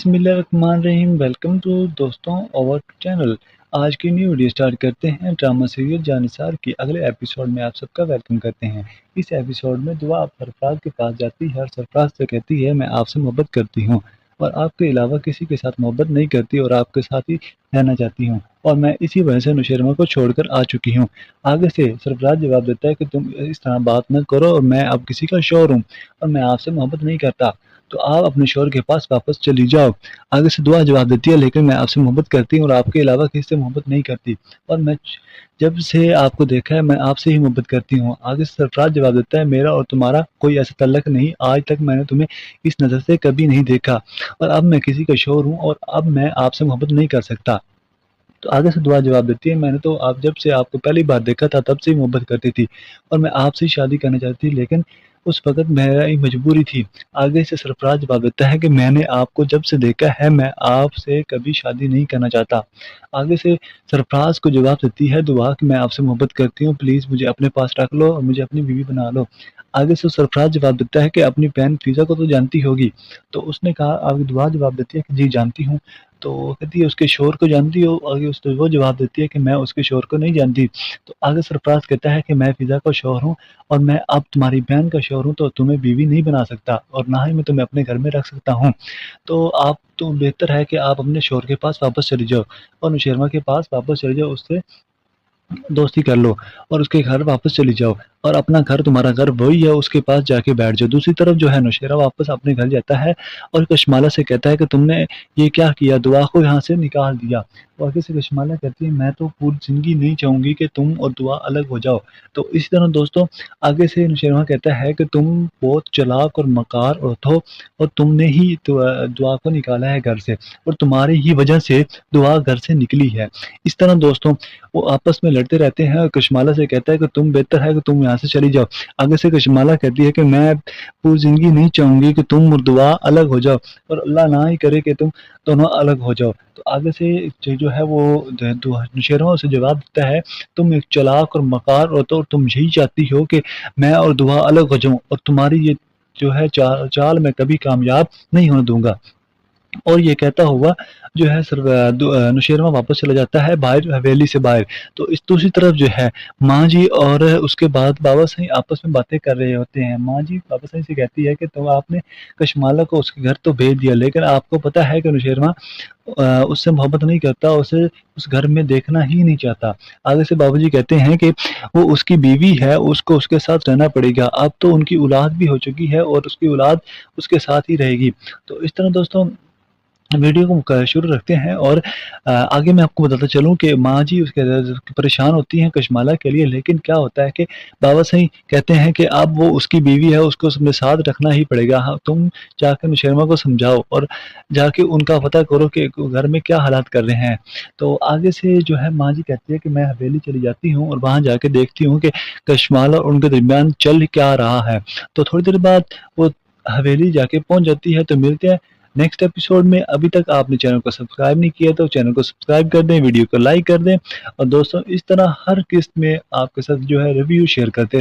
बिस्मिल्लाहिर्रहमानिर्रहीम। Welcome to दोस्तों our channel. आज की न्यू वीडियो स्टार्ट करते हैं। ड्रामा सीरियल जानिसार की अगले एपिसोड में आप सबका वेलकम करते हैं। इस एपिसोड में दुआ सरफराज के पास जाती है और सरफराज से कहती है, मैं आपसे मोहब्बत करती हूँ और आपके अलावा किसी के साथ मोहब्बत नहीं करती और आपके साथ ही रहना चाहती हूँ और मैं इसी वजह से नुशैरमा को छोड़कर आ चुकी हूँ। आगे से सरफराज जवाब देता है कि तुम इस तरह बात न करो और मैं अब किसी का शौहर हूँ और मैं आपसे मोहब्बत नहीं करता, तो आप अपने शौहर के पास वापस चली जाओ। आगे से दुआ जवाब देती है, लेकिन मैं आपसे मोहब्बत करती हूँ और आपके अलावा किसी से मोहब्बत नहीं करती और मैं जब से आपको देखा है मैं आपसे ही मोहब्बत करती हूँ। आगे से सरफराज जवाब देता है, मेरा और तुम्हारा कोई ऐसा तल्लक नहीं, आज तक मैंने तुम्हें इस नज़र से कभी नहीं देखा और अब मैं किसी का शौहर हूँ और अब मैं आपसे मोहब्बत नहीं कर सकता। तो आगे से दुआ जवाब देती है, मैंने तो आप जब से आपको पहली बार देखा था तब से ही मोहब्बत करती थी और मैं आपसे ही शादी करना चाहती थी, लेकिन उस वक़्त मेरी मजबूरी थी। आगे से सरफराज जवाब देता है कि मैंने आपको जब से देखा है मैं आपसे कभी शादी नहीं करना चाहता। आगे से सरफराज को जवाब देती है दुआ कि मैं आपसे मोहब्बत करती हूँ, प्लीज़ मुझे अपने पास रख लो और मुझे अपनी बीवी बना लो। आगे से सरफराज जवाब देता है कि अपनी बहन फ़िज़ा को तो जानती होगी। तो उसने कहा, आगे दुआ जवाब देती है कि जी जानती हूँ। तो कहती है, उसके शौहर को जानती हो? आगे उस तो वो जवाब देती है कि मैं उसके शौहर को नहीं जानती। तो आगे सरफराज कहता है कि मैं फ़िज़ा का शौहर हूँ और मैं अब तुम्हारी बहन का शौहर हूँ, तो तुम्हें बीवी नहीं बना सकता और ना ही मैं तुम्हें अपने घर में रख सकता हूँ। तो आप तो बेहतर है कि आप अपने शौहर के पास वापस चली जाओ और नुशैरमा के पास वापस चली जाओ, उससे दोस्ती कर लो और उसके घर वापस चली जाओ और अपना घर तुम्हारा घर वही है, उसके पास जाके बैठ जाओ। दूसरी तरफ जो है नौशेरा वापस अपने घर जाता है और कशमाला से कहता है कि तुमने ये क्या किया, दुआ को यहाँ से निकाल दिया। और आगे से कशमाला कहती है, मैं तो पूरी ज़िंदगी नहीं चाहूँगी कि तुम और दुआ अलग हो जाओ। तो इसी तरह दोस्तों आगे से नौशेरा कहता है कि तुम बहुत चालाक और मकार औरत हो और तुमने ही दुआ को निकाला है घर से और तुम्हारी ही वजह से दुआ घर से निकली है। इस तरह दोस्तों वो आपस में लड़ते रहते हैं और कशमाला से कहता है कि तुम बेहतर है कि तुम यहाँ से चली जाओ। आगे से कशमाला कहती है कि मैं पूरी ज़िंदगी नहीं चाहूँगी कि तुम और दुआ अलग हो जाओ और अल्लाह ना ही करे कि तुम दोनों अलग हो जाओ। तो आगे से जो है वो नुशैरमा उसे जवाब देता है, तुम एक चालाक और मकार हो तो तुम यही चाहती हो कि मैं और दुआ अलग हो जाऊँ और तुम्हारी ये जो है चाल मैं कभी कामयाब नहीं होने दूँगा। और ये कहता हुआ जो है नुशैरमा वापस चला जाता है बाहर, हवेली से बाहर। तो इस दूसरी तरफ जो है माँ जी और उसके बाद बाबा सही आपस में बातें कर रहे होते हैं। माँ जी बाबा सही से कहती है कि तो आपने कशमाला को उसके घर तो भेज दिया, लेकिन आपको पता है कि नुशैरमा उससे मोहब्बत नहीं करता, उसे उस घर में देखना ही नहीं चाहता। आगे से बाबा जी कहते हैं कि वो उसकी बीवी है, उसको उसके साथ रहना पड़ेगा। अब तो उनकी औलाद भी हो चुकी है और उसकी औलाद उसके साथ ही रहेगी। तो इस तरह दोस्तों वीडियो को शुरू रखते हैं और आगे मैं आपको बताता चलूँ कि माँ जी उसके परेशान होती हैं कशमाला के लिए, लेकिन क्या होता है कि बाबा सही कहते हैं कि अब वो उसकी बीवी है, उसको अपने साथ रखना ही पड़ेगा। हाँ, तुम जाकर नुशैरमा को समझाओ और जाके उनका पता करो कि घर में क्या हालात कर रहे हैं। तो आगे से जो है माँ जी कहती है कि मैं हवेली चली जाती हूँ और वहाँ जाके देखती हूँ कि कशमाला और उनके दरमियान चल क्या रहा है। तो थोड़ी देर बाद वो हवेली जाके पहुँच जाती है। तो मिलते हैं नेक्स्ट एपिसोड में। अभी तक आपने चैनल को सब्सक्राइब नहीं किया तो चैनल को सब्सक्राइब कर दें, वीडियो को लाइक कर दें और दोस्तों इस तरह हर किस्त में आपके साथ जो है रिव्यू शेयर करते